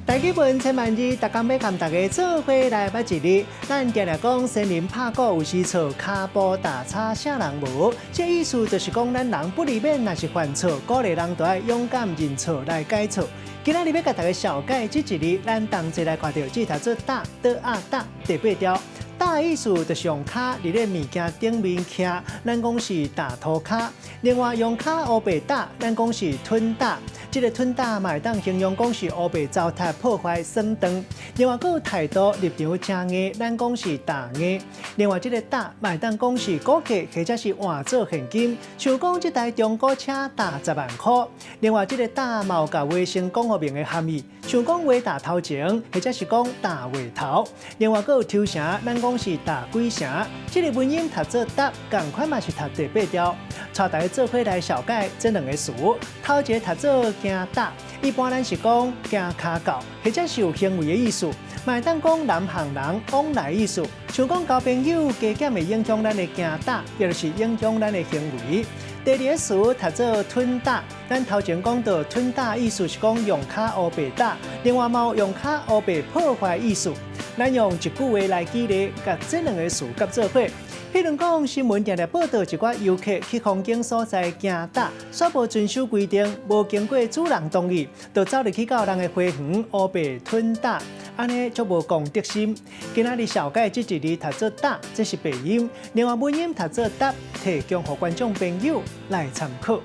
大基本千万字，大家要跟大家做伙来捌一日。咱定定讲，先人拍鼓有时错，骹步踏叉啥人无？这意思就是讲，咱人不离免若是犯错，鼓励人都要勇敢认错来改错。今仔日要甲大家小解这一日，咱同齐来看到这台做打倒啊打第8条。打的意思就是用骹伫咧物件顶面徛，咱讲是打头骹。另外用骹黑白打，咱讲是吞打。这个吞打嘛会当形容讲是黑白糟蹋、破坏、损长。另外佫有态度立场正硬，咱讲是打硬。另外这个打嘛会当讲是股价或者是换做现金，像讲这台中古车打10万块。另外这个打嘛有甲卫生讲互明的含义，像讲话打头前，或者是讲打尾头。另外佫有抽成，咱讲是打鬼城。这个文音读做答，同款嘛是读第8条。带大家做伙来小解这两个词。头一个读做惊打，一般咱是讲惊骹到，或者是有行为的意思。嘛会当讲南行人往来意思，像讲交朋友加减会影响咱的惊打，也就是影响咱的行为。第二个词读做吞打，咱头前讲到吞打意思是讲用骹黑白打，另外嘛有用骹黑白破坏意思。咱用一句话来举例，甲这两个词合做伙。譬如讲，新闻常常报道一寡游客去风景所在行打，煞无遵守规定，无经过主人同意，就走入去到人的花园黑白吞打，安尼足无公德心。今仔日小解这一日读做打，这是白音；另外文音读做答，提供给观众朋友来参考。